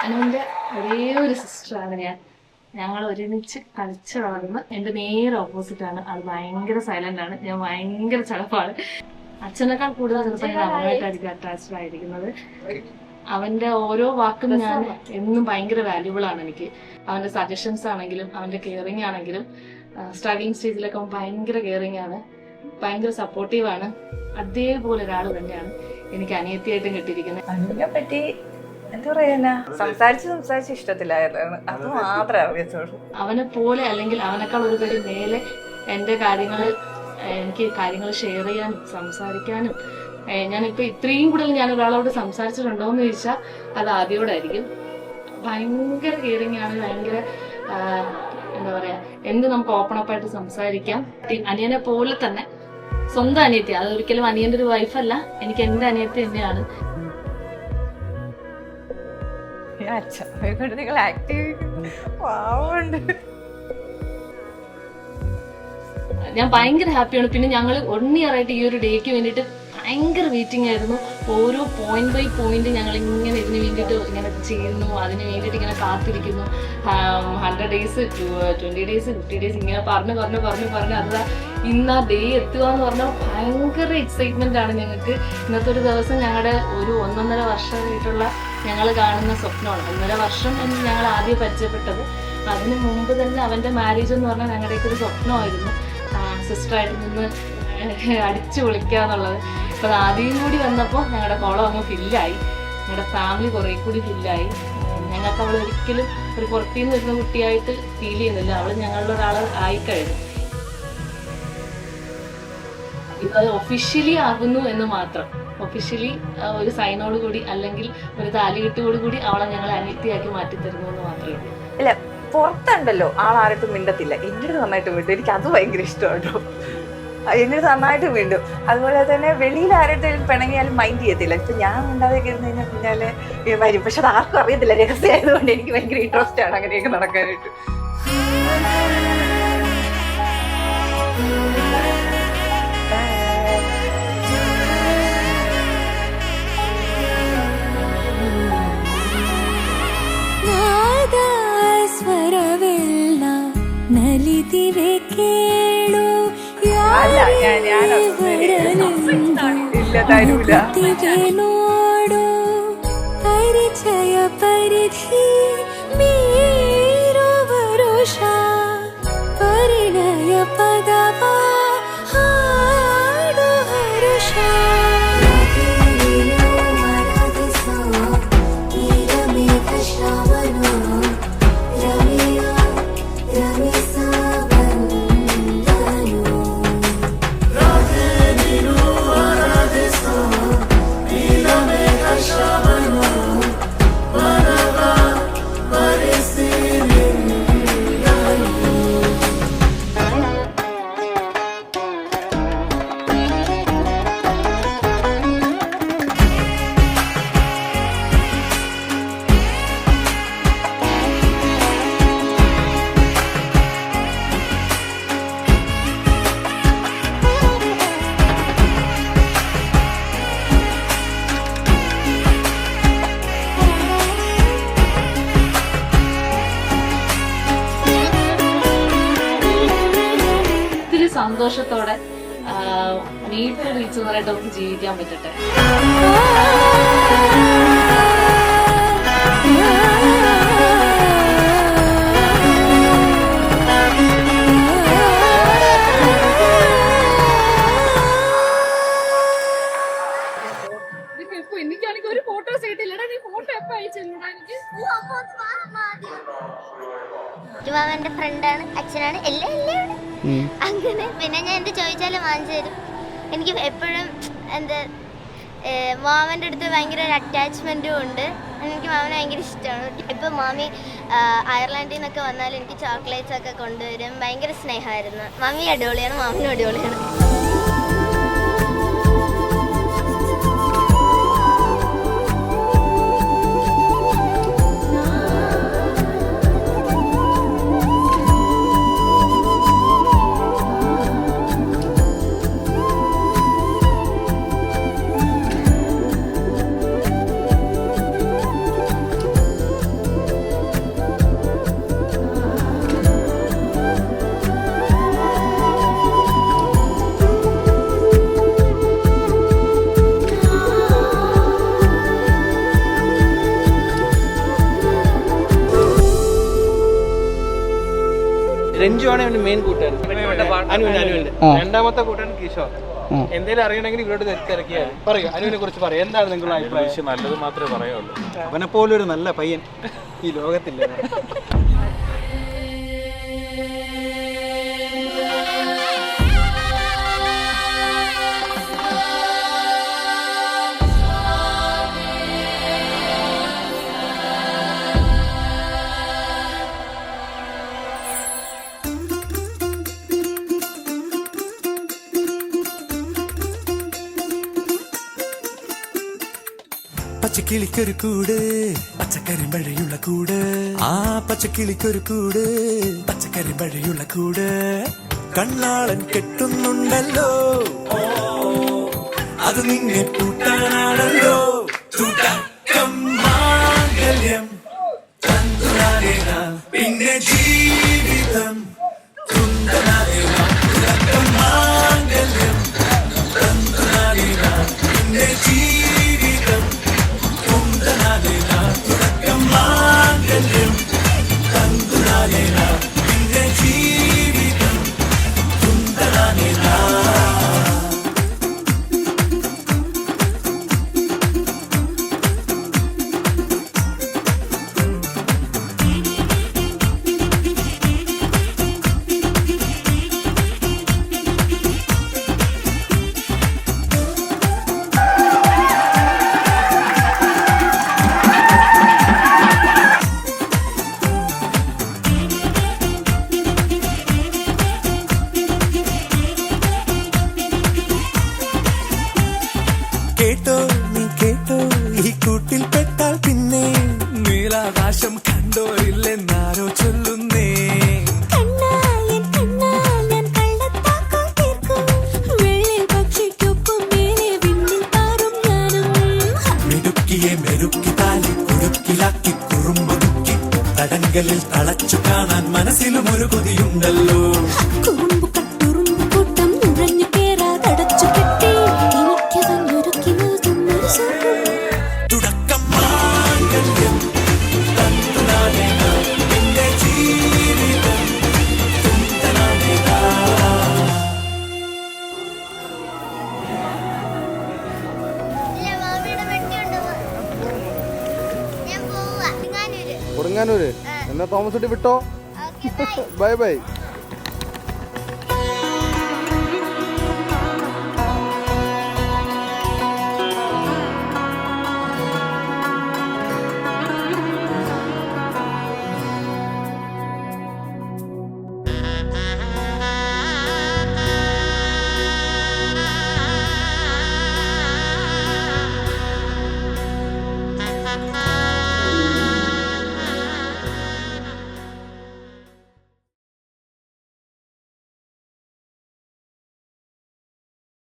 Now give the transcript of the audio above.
അനുവിന്റെ ഒരേ ഒരു സിസ്റ്ററാണ് ഞാൻ. ഞങ്ങൾ ഒരുമിച്ച് കളിച്ച് വളർന്ന് എന്റെ നേരെ ഓപ്പോസിറ്റ് ആണ്. ആൾ ഭയങ്കര സൈലന്റ് ആണ്, ഞാൻ ഭയങ്കര ചടപ്പാണ്. അച്ഛനേക്കാൾ കൂടുതൽ ചിലപ്പോൾ ഞാൻ അവനായിട്ടായിരിക്കും അറ്റാച്ച്ഡ് ആയിരിക്കുന്നത്. അവന്റെ ഓരോ വാക്കും ഞാൻ എന്നും ഭയങ്കര വാല്യൂബിൾ ആണ് എനിക്ക്. അവന്റെ സജഷൻസ് ആണെങ്കിലും അവന്റെ കെയറിങ് ആണെങ്കിലും സ്ട്രഗ്ലിംഗ് സ്റ്റേജിലൊക്കെ ഭയങ്കര കെയറിങ് ആണ്, ഭയങ്കര സപ്പോർട്ടീവ് ആണ്. അതേപോലെ ഒരാൾ തന്നെയാണ് എനിക്ക് അനിയത്തിയായിട്ടും കിട്ടിയിരിക്കുന്നത്. അതിനെ പറ്റി എന്താ പറയാ, സംസാരിച്ച് ഇഷ്ടത്തിലായതാണ്, അത് മാത്രമേ അറിയത്തുള്ളൂ. അവനെ പോലെ അല്ലെങ്കിൽ അവനേക്കാൾ ഒരു പടി മേലെ എന്റെ എനിക്ക് കാര്യങ്ങൾ ഷെയർ ചെയ്യാനും സംസാരിക്കാനും ഞാനിപ്പോ ഇത്രയും കൂടുതൽ ഞാൻ ഒരാളോട് സംസാരിച്ചിട്ടുണ്ടോന്ന് ചോദിച്ചാൽ അത് ആദ്യയോടായിരിക്കും. ഭയങ്കര കെയറിങ് ആണ്, ഭയങ്കര എന്താ പറയാ, എന്ത് നമുക്ക് ഓപ്പൺ അപ്പ് ആയിട്ട് സംസാരിക്കാം. അനിയനെ പോലെ തന്നെ സ്വന്തം അനിയത്തി, അതൊരിക്കലും അനിയന്റെ ഒരു വൈഫല്ല, എനിക്ക് എന്റെ അനിയത്തി തന്നെയാണ്. നിങ്ങൾ ആക്റ്റീവ് ഞാൻ ഭയങ്കര ഹാപ്പിയാണ്. പിന്നെ ഞങ്ങൾ 1 year ആയിട്ട് ഈ ഒരു ഡേക്ക് വേണ്ടിയിട്ട് ഭയങ്കര വെയിറ്റിംഗ് ആയിരുന്നു. ഓരോ പോയിന്റ് ബൈ പോയിന്റ് ഞങ്ങൾ ഇങ്ങനെ ഇതിന് വേണ്ടിയിട്ട് ഇങ്ങനെ ചെയ്യുന്നു, അതിന് വേണ്ടിയിട്ട് ഇങ്ങനെ കാത്തിരിക്കുന്നു. 100 days 20 days 50 days ഇങ്ങനെ പറഞ്ഞ് അത് ഇന്ന് ആ ഡേ എത്തുക എന്ന് പറഞ്ഞാൽ ഭയങ്കര എക്സൈറ്റ്മെന്റ് ആണ് ഞങ്ങൾക്ക്. ഇന്നത്തെ ഒരു ദിവസം ഞങ്ങളുടെ ഒരു 1.5 വർഷമായിട്ടുള്ള ഞങ്ങൾ കാണുന്ന സ്വപ്നമാണ്. 1.5 വർഷം എന്ന് ഞങ്ങൾ ആദ്യം പരിചയപ്പെട്ടത്. അതിന് മുമ്പ് തന്നെ അവന്റെ മാരേജ് എന്ന് പറഞ്ഞാൽ ഞങ്ങളുടെയൊക്കെ ഒരു സ്വപ്നമായിരുന്നു, സിസ്റ്ററായിട്ട് നിന്ന് അടിച്ചു പൊളിക്കാന്നുള്ളത്. അപ്പൊ അത് ആദ്യം കൂടി വന്നപ്പോൾ ഞങ്ങളുടെ കോളം അങ്ങ് ഫില്ലായി, ഞങ്ങളുടെ ഫാമിലി കുറെ കൂടി ഫില്ലായി. ഞങ്ങൾക്ക് അവൾ ഒരിക്കലും ഒരു പുറത്തുനിന്ന് വരുന്ന കുട്ടിയായിട്ട് ഫീൽ ചെയ്യുന്നില്ല, അവൾ ഞങ്ങളുടെ ഒരാൾ ആയിക്കഴിഞ്ഞു. അത് ഒഫീഷ്യലി ആകുന്നു എന്ന് മാത്രം, ഒഫീഷ്യലി ഒരു സൈനോട് കൂടി അല്ലെങ്കിൽ ഒരു താലികെട്ടോട് കൂടി അവളെ ഞങ്ങൾ അനിയത്തിയാക്കി മാറ്റി തരുന്നു എന്ന് മാത്രമേ ഉള്ളൂ. ഇല്ല, പുറത്തുണ്ടല്ലോ ആളാരട്ടും മിണ്ടത്തില്ല, എൻ്റെ അടുത്ത് നന്നായിട്ട് മിണ്ടും. എനിക്ക് അത് ഭയങ്കര ഇഷ്ടമാട്ടോ, എൻ്റെ അടുത്ത് നന്നായിട്ട് മിണ്ടും. അതുപോലെ തന്നെ വെളിയിൽ ആരുടെ പിണങ്ങിയാലും മൈൻഡ് ചെയ്യത്തില്ല. ഇപ്പൊ ഞാൻ മിണ്ടാതെ ഇരുന്ന് കഴിഞ്ഞാൽ പിന്നാലെ വരും, പക്ഷെ അത് ആർക്കും അറിയത്തില്ല, രഹസ്യമായതുകൊണ്ട് എനിക്ക് ഭയങ്കര ഇൻട്രസ്റ്റ് ആണ് അങ്ങനെയൊക്കെ നടക്കാനായിട്ട്. പരിചയ പരിധി മീരു വരുഷ പരിണയ പദവ ഹാഡു ഹരുഷ സന്തോഷത്തോടെ വീട്ടിൽ വിളിച്ചതായിട്ട് നമുക്ക് ജീവിക്കാൻ പറ്റട്ടെ. എനിക്കാണെങ്കിൽ ഒരു ഫോട്ടോസ് കിട്ടില്ലടാ, നീ ഫോട്ടോ എപ്പോ അയച്ചില്ലടാ എനിക്ക്. എന്റെ ഫ്രണ്ടാണ്, അച്ഛനാണ്, എല്ലാം അങ്ങനെ. പിന്നെ ഞാൻ എന്ത് ചോദിച്ചാലും വാങ്ങിച്ചു തരും. എനിക്ക് എപ്പോഴും എന്താ മാമൻ്റെ അടുത്ത് ഭയങ്കര ഒരു അറ്റാച്ച്മെന്റും ഉണ്ട്. എനിക്ക് മാമിനെ ഭയങ്കര ഇഷ്ടമാണ്. ഇപ്പം മാമി അയർലാൻഡിൽ നിന്നൊക്കെ വന്നാൽ എനിക്ക് ചോക്ലേറ്റ്സ് ഒക്കെ കൊണ്ടുവരും. ഭയങ്കര സ്നേഹമായിരുന്നു. മമ്മി അടിപൊളിയാണ്, മാമിനും അടിപൊളിയാണ്. രഞ്ജുവാണ് ഇവന്റെ മെയിൻ കൂട്ടുകാരൻ, അനുവിന്റെ രണ്ടാമത്തെ കൂട്ടുകാരൻ കിഷോർ. എന്തെങ്കിലും അറിയണമെങ്കിൽ ഇവരോട് തിരക്കിയാൽ പറയൂ. അനുവിനെ കുറിച്ച് പറയും. എന്താണ് നിങ്ങളുടെ അഭിപ്രായം? നല്ലത് മാത്രമേ പറയുള്ളൂ. അവനെ പോലൊരു നല്ല പയ്യൻ ഈ ലോകത്തില്ല. പച്ചക്കിളിക്കൊരു കൂട്, പച്ചക്കരിമ്പഴയുള്ള കൂട്. ആ പച്ചക്കിളിക്കൊരു കൂട്, പച്ചക്കരിമ്പഴയുള്ള കൂട്. കണ്ണാളൻ കെട്ടുന്നുണ്ടല്ലോ, അത് നിന്നെ കൂട്ടാനാണല്ലോ. തുടക്കം മാംഗല്യം തന്തുനാനേന, പിന്നെ ജീവിതം തുന്തനാനേന. തുടക്കം മാംഗല്യം തന്തുനാനേന, പിന്നെ ജീവിതം തുന്തനാനേന. തുടക്കം മാംഗല്യം തന്തുനാനേന, പിന്നെ ജീവിതം തുന്തനാനേന. കേട്ടോ നീ കേട്ടോ, ഈ കൂട്ടിൽ പെട്ടാൽ പിന്നെ നീലാകാശം കണ്ടോരില്ലെന്നാരോ ചൊല്ലുന്നേ. മിടുക്കിയെ മെരുക്കി താലി കുരുക്കിലാക്കി കുറുമ്പൊതുക്കി തടങ്കലിൽ തളച്ചു കാണാൻ മനസ്സിലും ഒരു കൊതിയുണ്ടല്ലോ. തുടക്കം മാംഗല്യം തന്തുനാനേന, പിന്നെ ജീവിതം തുന്തനാനേന. ഇല്ല, മാമിയുടെ വണ്ടിയുണ്ട്. ഞാൻ പോവാ. കൊടുങ്ങാനൂര് എന്നാ തോമസ് കുട്ടി വിട്ടോ. Okay, bye. Bye by.